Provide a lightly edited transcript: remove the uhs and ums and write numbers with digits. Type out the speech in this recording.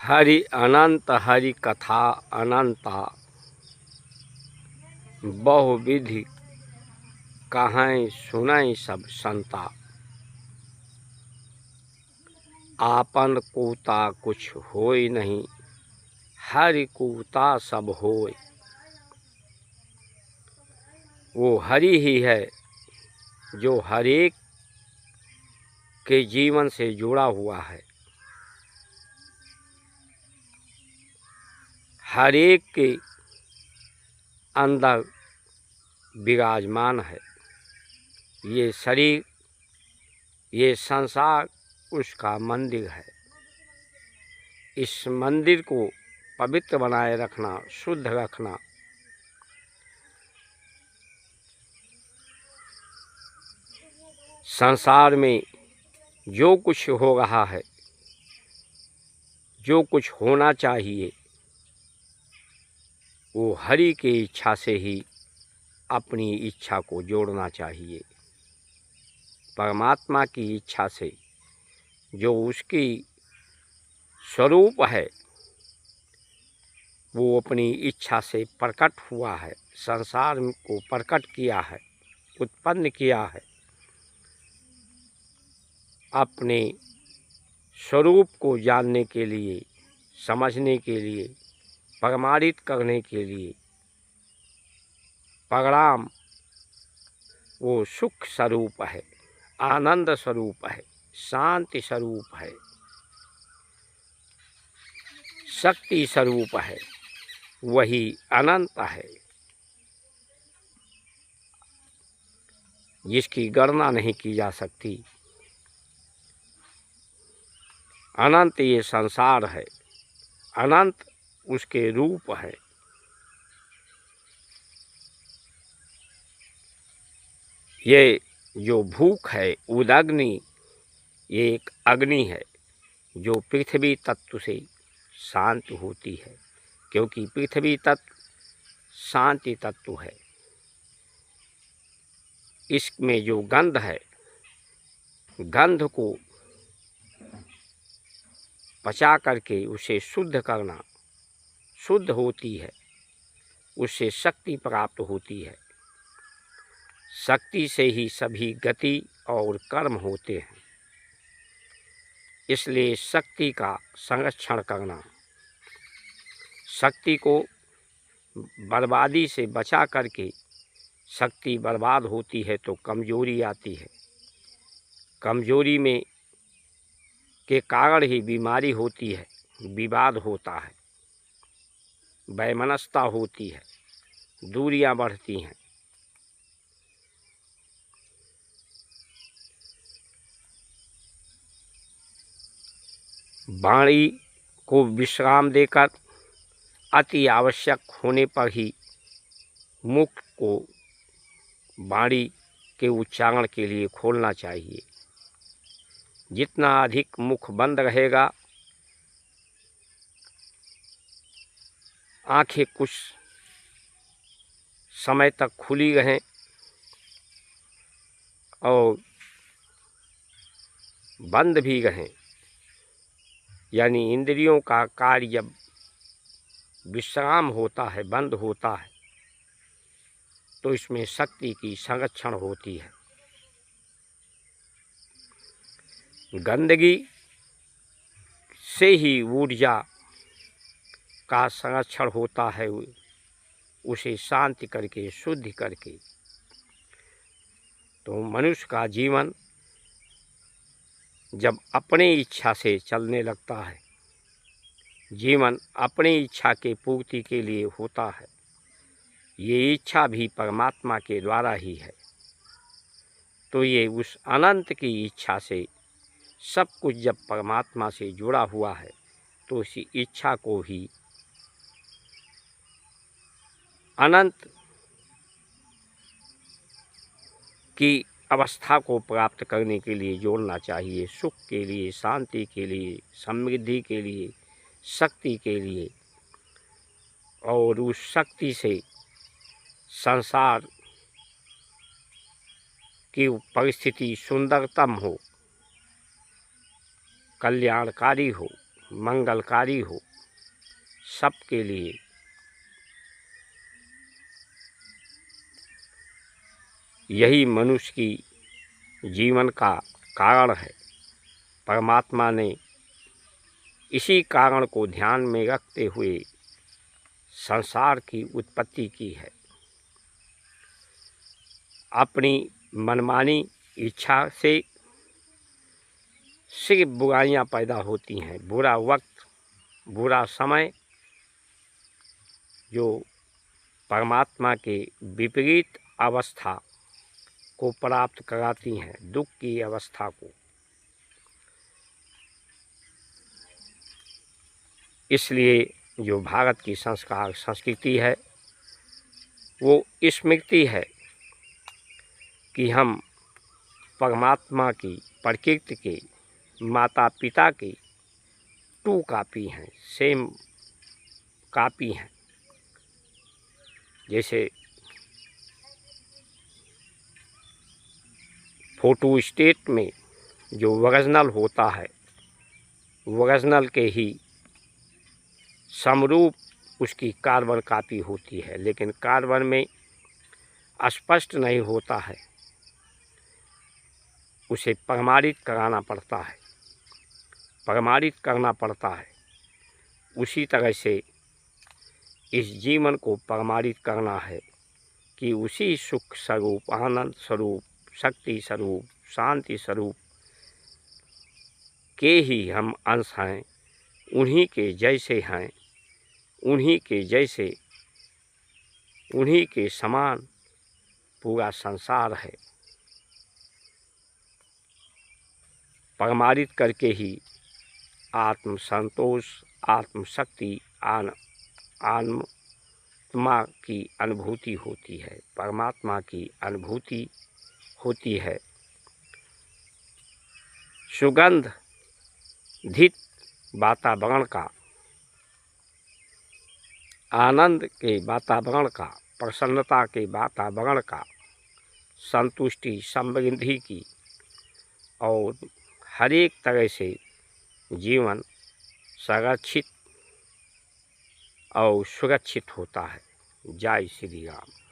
हरि अनंत हरि कथा अनंता, बहुविधि कहें सुनई सब संता। आपन कूता कुछ होय नहीं, हरि कूता सब होय। वो हरि ही है जो हरेक के जीवन से जुड़ा हुआ है, हरेक के अंदर विराजमान है। ये शरीर, ये संसार उसका मंदिर है। इस मंदिर को पवित्र बनाए रखना, शुद्ध रखना संसार में जो कुछ हो रहा है, जो कुछ होना चाहिए, वो हरि की इच्छा से ही अपनी इच्छा को जोड़ना चाहिए। परमात्मा की इच्छा से जो उसकी स्वरूप है, वो अपनी इच्छा से प्रकट हुआ है, संसार को प्रकट किया है, उत्पन्न किया है। अपने स्वरूप को जानने के लिए, समझने के लिए, प्रमाणित करने के लिए परिणाम वो सुख स्वरूप है, आनंद स्वरूप है, शांति स्वरूप है, शक्ति स्वरूप है, वही अनंत है, जिसकी गणना नहीं की जा सकती। अनंत ये संसार है, अनंत उसके रूप है। ये जो भूख है, उदग्नि, ये एक अग्नि है जो पृथ्वी तत्व से शांत होती है, क्योंकि पृथ्वी तत्व शांति तत्व है। इसमें जो गंध है, गंध को पचा करके उसे शुद्ध करना, शुद्ध होती है, उससे शक्ति प्राप्त होती है। शक्ति से ही सभी गति और कर्म होते हैं। इसलिए शक्ति का संरक्षण करना, शक्ति को बर्बादी से बचा करके, शक्ति बर्बाद होती है तो कमजोरी आती है, कमजोरी में के कारण ही बीमारी होती है, विवाद होता है, वैमनस्यता होती है, दूरियां बढ़ती हैं। वाणी को विश्राम देकर अति आवश्यक होने पर ही मुख को वाणी के उच्चारण के लिए खोलना चाहिए। जितना अधिक मुख बंद रहेगा, आंखें कुछ समय तक खुली रहें और बंद भी रहें, यानी इंद्रियों का कार्य जब विश्राम होता है, बंद होता है, तो इसमें शक्ति की संरक्षण होती है। गंदगी से ही ऊर्जा का संरक्षण होता है, उसे शांत करके, शुद्ध करके। तो मनुष्य का जीवन जब अपनी इच्छा से चलने लगता है, जीवन अपनी इच्छा के पूर्ति के लिए होता है, ये इच्छा भी परमात्मा के द्वारा ही है। तो ये उस अनंत की इच्छा से सब कुछ जब परमात्मा से जुड़ा हुआ है, तो इसी इच्छा को ही अनंत की अवस्था को प्राप्त करने के लिए जोड़ना चाहिए, सुख के लिए, शांति के लिए, समृद्धि के लिए, शक्ति के लिए। और उस शक्ति से संसार की परिस्थिति सुंदरतम हो, कल्याणकारी हो। मंगलकारी हो सबके लिए। यही मनुष्य की जीवन का कारण है। परमात्मा ने इसी कारण को ध्यान में रखते हुए संसार की उत्पत्ति की है। अपनी मनमानी इच्छा से सिर्फ बुराइयां पैदा होती हैं। बुरा वक्त, बुरा समय जो परमात्मा के विपरीत अवस्था को प्राप्त कराती हैं, दुख की अवस्था को। इसलिए जो भारत की संस्कार संस्कृति है वो स्मृति है कि हम परमात्मा की, प्रकृति के, माता पिता की 2 कॉपी हैं, सेम कॉपी हैं। जैसे फोटो स्टेट में जो ओरिजिनल होता है, ओरिजिनल के ही समरूप उसकी कार्बन कॉपी होती है, लेकिन कार्बन में स्पष्ट नहीं होता है, उसे प्रमाणित कराना पड़ता है, प्रमाणित करना पड़ता है। उसी तरह से इस जीवन को प्रमाणित करना है कि उसी सुख स्वरूप, आनंद स्वरूप, शक्ति स्वरूप, शांति स्वरूप के ही हम अंश हैं, उन्हीं के जैसे हैं, उन्हीं के जैसे, उन्हीं के समान पूरा संसार है। प्रमाणित करके ही आत्म संतोष, आत्म शक्ति, आत्मा की अनुभूति होती है, परमात्मा की अनुभूति होती है। सुगंधित वातावरण का, आनंद के वातावरण का, प्रसन्नता के वातावरण का, संतुष्टि, समृद्धि की और हर एक तरह से जीवन संरक्षित और सुरक्षित होता है। जय श्री राम।